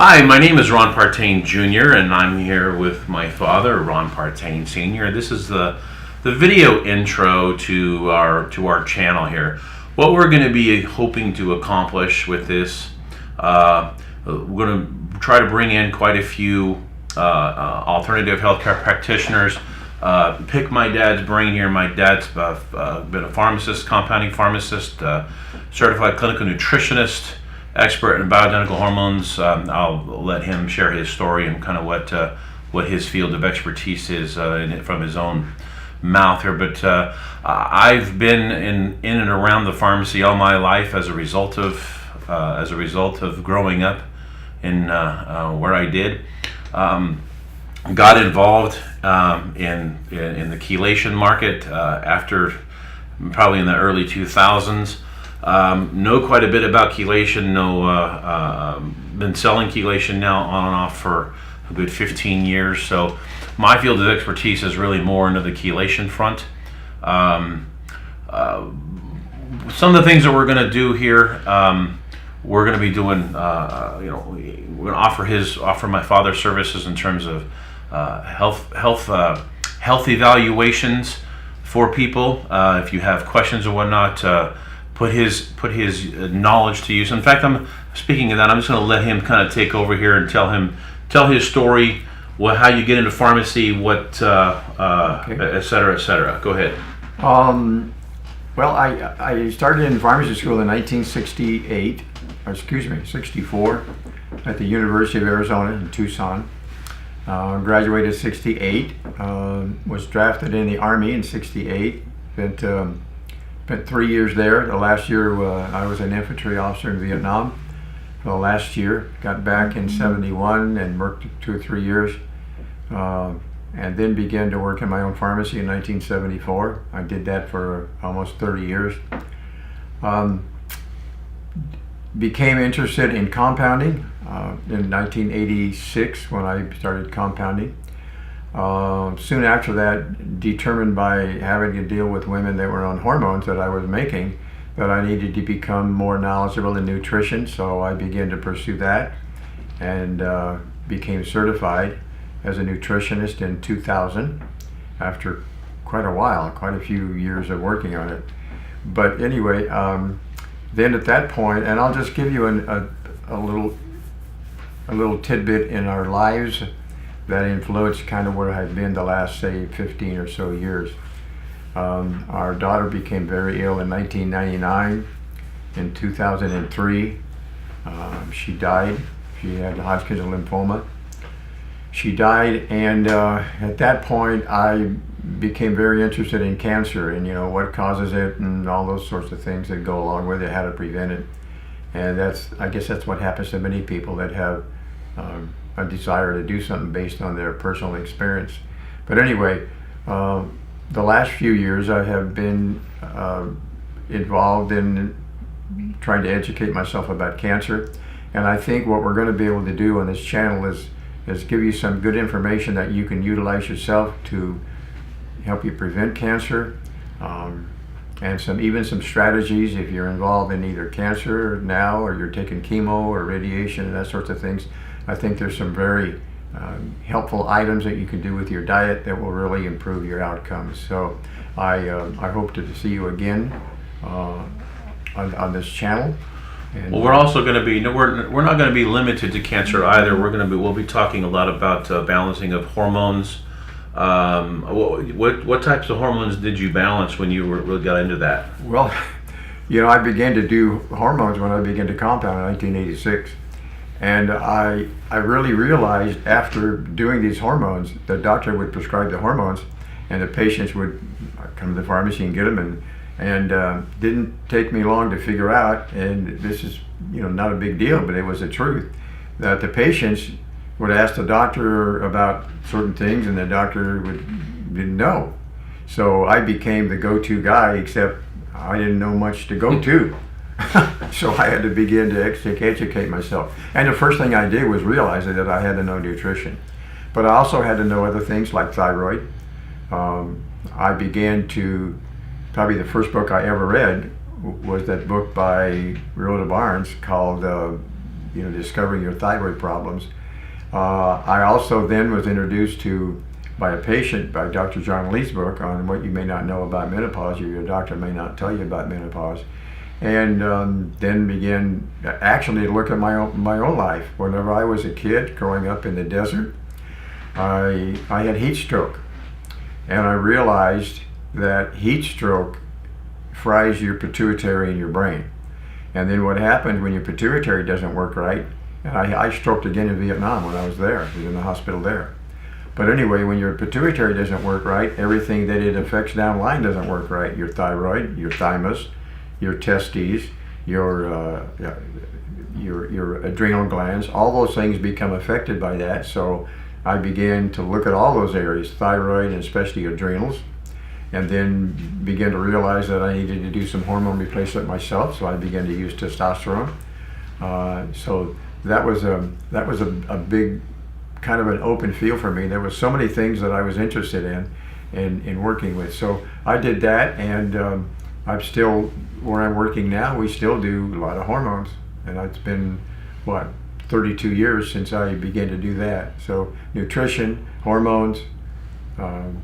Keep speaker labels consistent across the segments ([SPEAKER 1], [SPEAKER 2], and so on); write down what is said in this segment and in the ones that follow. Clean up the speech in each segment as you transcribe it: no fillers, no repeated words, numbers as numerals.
[SPEAKER 1] Hi, my name is Ron Partain Jr. and I'm here with my father, Ron Partain Sr. This is the video intro to our channel here. What we're going to be hoping to accomplish with this, we're going to try to bring in quite a few alternative healthcare practitioners. Pick my dad's brain here. My dad's been a pharmacist, compounding pharmacist, certified clinical nutritionist, expert in bioidentical hormones. I'll let him share his story and kind of what his field of expertise is from his own mouth here. But I've been in and around the pharmacy all my life as a result of growing up in where I did. Got involved in the chelation market after probably in the early 2000s. Know quite a bit about chelation. Been selling chelation now on and off for a good 15 years. So my field of expertise is really more into the chelation front. Some of the things that we're going to do here, we're going to be doing, we're going to offer my father services in terms of health evaluations for people. If you have questions or whatnot, put his knowledge to use. In fact, I'm speaking of that. I'm just going to let him kind of take over here and tell his story, how you get into pharmacy, et cetera, et cetera. Go ahead.
[SPEAKER 2] Well, I started in pharmacy school in 64 at the University of Arizona in Tucson. Graduated 68. Was drafted in the Army in 68. Spent 3 years there. The last year I was an infantry officer in Vietnam. The last year got back in 71 and worked 2 or 3 years, and then began to work in my own pharmacy in 1974. I did that for almost 30 years. Became interested in compounding in 1986 when I started compounding. Soon after that, determined by having to deal with women that were on hormones that I was making, that I needed to become more knowledgeable in nutrition, so I began to pursue that and became certified as a nutritionist in 2000 after quite a few years of working on it. But anyway, then at that point, and I'll just give you a little tidbit in our lives that influenced kind of where I've been the last, say, 15 or so years. Our daughter became very ill in 1999. In 2003, she died. She had Hodgkin's lymphoma. She died, and at that point, I became very interested in cancer and what causes it and all those sorts of things that go along with it, how to prevent it. And I guess that's what happens to many people that have a desire to do something based on their personal experience. But anyway, the last few years I have been involved in trying to educate myself about cancer, and I think what we're going to be able to do on this channel is give you some good information that you can utilize yourself to help you prevent cancer, and even some strategies if you're involved in either cancer now or you're taking chemo or radiation and that sorts of things. I think there's some very helpful items that you can do with your diet that will really improve your outcomes. So I hope to see you again on this channel. And
[SPEAKER 1] well, we're also going to be we're not going to be limited to cancer either. We'll be talking a lot about balancing of hormones. What types of hormones did you balance when you really got into that?
[SPEAKER 2] Well, I began to do hormones when I began to compound in 1986. And I really realized after doing these hormones, the doctor would prescribe the hormones and the patients would come to the pharmacy and get them, and didn't take me long to figure out, and this is not a big deal, but it was the truth, that the patients would ask the doctor about certain things and the doctor didn't know. So I became the go-to guy, except I didn't know much to go to. So I had to begin to educate myself. And the first thing I did was realize that I had to know nutrition. But I also had to know other things like thyroid. I began to, probably the first book I ever read was that book by Rhoda Barnes called discovering your thyroid problems. I also then was introduced to by a patient by Dr. John Lee's book on what you may not know about menopause, or your doctor may not tell you about menopause, and then began actually to look at my own life. Whenever I was a kid growing up in the desert, I had heat stroke, and I realized that heat stroke fries your pituitary in your brain. And then what happens when your pituitary doesn't work right, and I stroked again in Vietnam when I was there, I was in the hospital there. But anyway, when your pituitary doesn't work right, everything that it affects down the line doesn't work right. Your thyroid, your thymus, your testes, your adrenal glands, all those things become affected by that. So I began to look at all those areas, thyroid and especially adrenals, and then began to realize that I needed to do some hormone replacement myself. So I began to use testosterone. So that was a big kind of an open field for me. There was so many things that I was interested in working with. So I did that, and I'm still where I'm working now. We still do a lot of hormones, and it's been 32 years since I began to do that. So nutrition, hormones, and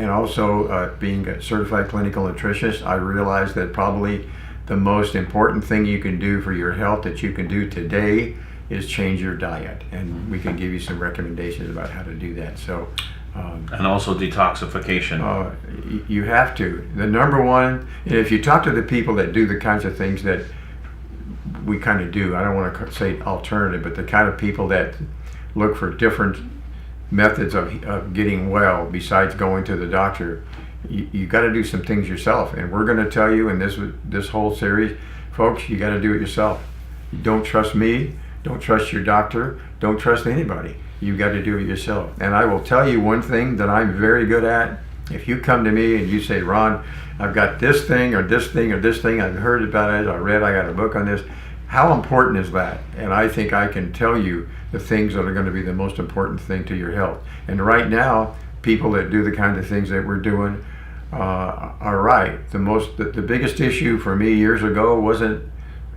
[SPEAKER 2] also being a certified clinical nutritionist, I realized that probably the most important thing you can do for your health that you can do today is change your diet, and we can give you some recommendations about how to do that. So,
[SPEAKER 1] and also detoxification.
[SPEAKER 2] You have to. The number one, if you talk to the people that do the kinds of things that we kind of do, I don't want to say alternative, but the kind of people that look for different methods of getting well besides going to the doctor, you got to do some things yourself. And we're going to tell you in this whole series, folks, you got to do it yourself. Don't trust me. Don't trust your doctor. Don't trust anybody. You got to do it yourself. And I will tell you one thing that I'm very good at. If you come to me and you say, Ron, I've got this thing or this thing or this thing, I've heard about it, I got a book on this. How important is that? And I think I can tell you the things that are going to be the most important thing to your health. And right now, people that do the kind of things that we're doing are right. The biggest issue for me years ago wasn't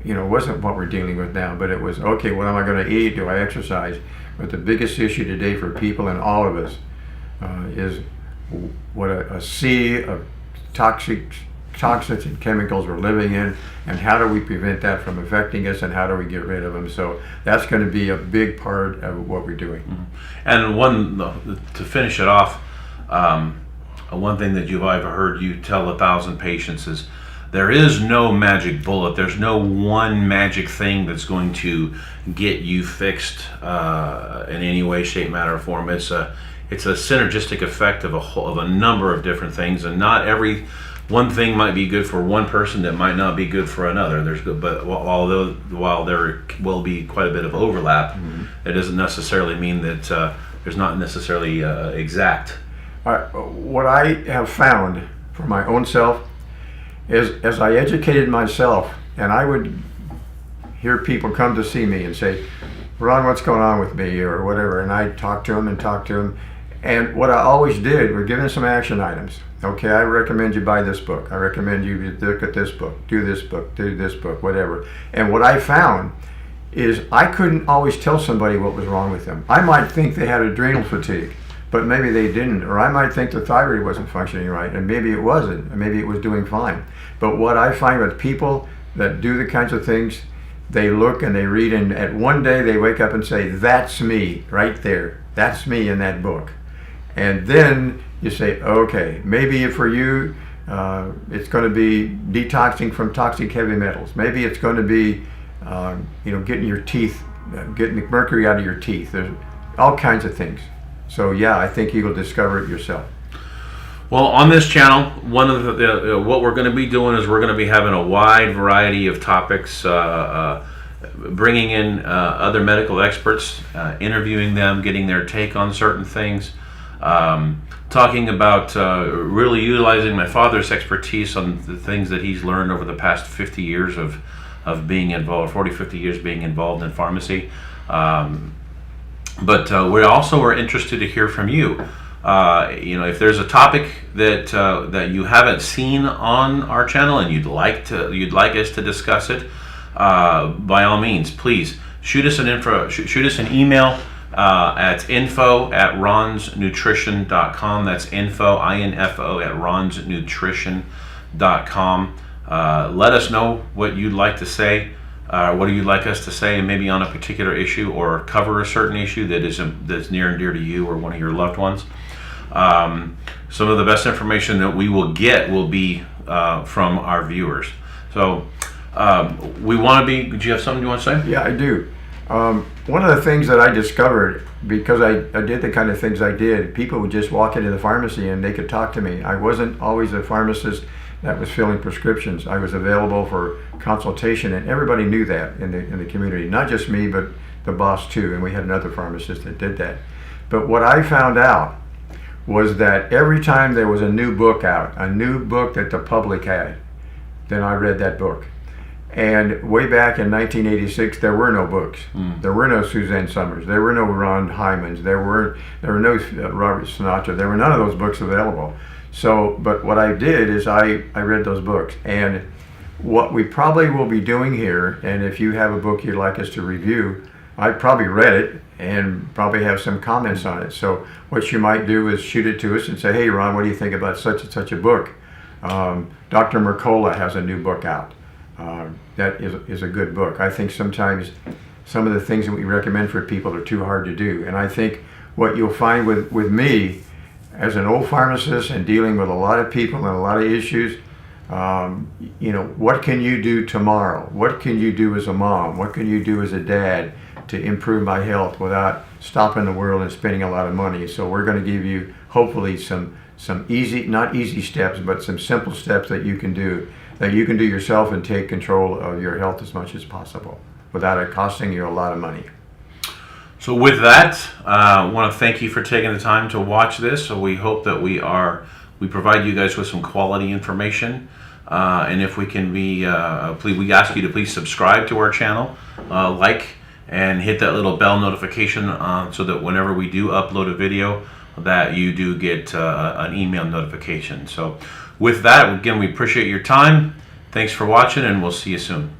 [SPEAKER 2] what we're dealing with now, but it was, okay, what am I going to eat? Do I exercise? But the biggest issue today for people and all of us is what a sea of toxins and chemicals we're living in, and how do we prevent that from affecting us, and how do we get rid of them? So that's going to be a big part of what we're doing.
[SPEAKER 1] And to finish it off, one thing that I've heard you tell 1,000 patients is, there is no magic bullet. There's no one magic thing that's going to get you fixed in any way, shape, matter, or form. It's a synergistic effect of a number of different things, and not every one thing might be good for one person that might not be good for another. But while there will be quite a bit of overlap, it doesn't necessarily mean that there's not necessarily exact.
[SPEAKER 2] What I have found for my own self is, as I educated myself, and I would hear people come to see me and say, Ron, what's going on with me, or whatever, and I'd talk to them, and what I always did was give them some action items. Okay, I recommend you buy this book. I recommend you look at this book, do this book, whatever. And what I found is I couldn't always tell somebody what was wrong with them. I might think they had adrenal fatigue, but maybe they didn't. Or I might think the thyroid wasn't functioning right, and maybe it wasn't, and maybe it was doing fine. But what I find with people that do the kinds of things, they look and they read, and at one day they wake up and say, that's me right there. That's me in that book. And then you say, okay, maybe for you, it's going to be detoxing from toxic heavy metals. Maybe it's going to be, getting your teeth, getting the mercury out of your teeth. There's all kinds of things. So yeah, I think you'll discover it yourself.
[SPEAKER 1] Well, on this channel, one of what we're going to be doing is we're going to be having a wide variety of topics, bringing in other medical experts, interviewing them, getting their take on certain things, talking about really utilizing my father's expertise on the things that he's learned over the past 50 years of being involved, 50 years being involved in pharmacy. But we also are interested to hear from you. If there's a topic that you haven't seen on our channel and you'd like us to discuss it, by all means, please shoot us an email at info@ronsnutrition.com. That's info at ronsnutrition.com. Let us know what you'd like to say. What do you like us to say, maybe on a particular issue, or cover a certain issue that's near and dear to you or one of your loved ones. Some of the best information that we will get will be from our viewers. So we want to be. Do you have something you want to say?
[SPEAKER 2] Yeah, I do. One of the things that I discovered, because I did the kind of things I did, people would just walk into the pharmacy and they could talk to me. I wasn't always a pharmacist that was filling prescriptions. I was available for consultation, and everybody knew that in the community. Not just me, but the boss too, and we had another pharmacist that did that. But what I found out was that every time there was a new book out, a new book that the public had, then I read that book. And way back in 1986, there were no books. There were no Suzanne Summers. There were no Ron Hymans. There were no Robert Sinatra. There were none of those books available. So, but what I did is I read those books. And what we probably will be doing here, and if you have a book you'd like us to review, I probably read it and probably have some comments on it. So what you might do is shoot it to us and say, hey, Ron, what do you think about such and such a book? Dr. Mercola has a new book out. That is a good book. I think sometimes some of the things that we recommend for people are too hard to do. And I think what you'll find with me, as an old pharmacist and dealing with a lot of people and a lot of issues, what can you do tomorrow? What can you do as a mom? What can you do as a dad to improve my health without stopping the world and spending a lot of money? So we're going to give you hopefully some easy, not easy steps, but some simple steps that you can do yourself and take control of your health as much as possible without it costing you a lot of money.
[SPEAKER 1] So with that, I want to thank you for taking the time to watch this. So we hope that we provide you guys with some quality information. And if we can be, we ask you to please subscribe to our channel, like, and hit that little bell notification so that whenever we do upload a video, that you do get an email notification. So with that, again, we appreciate your time. Thanks for watching, and we'll see you soon.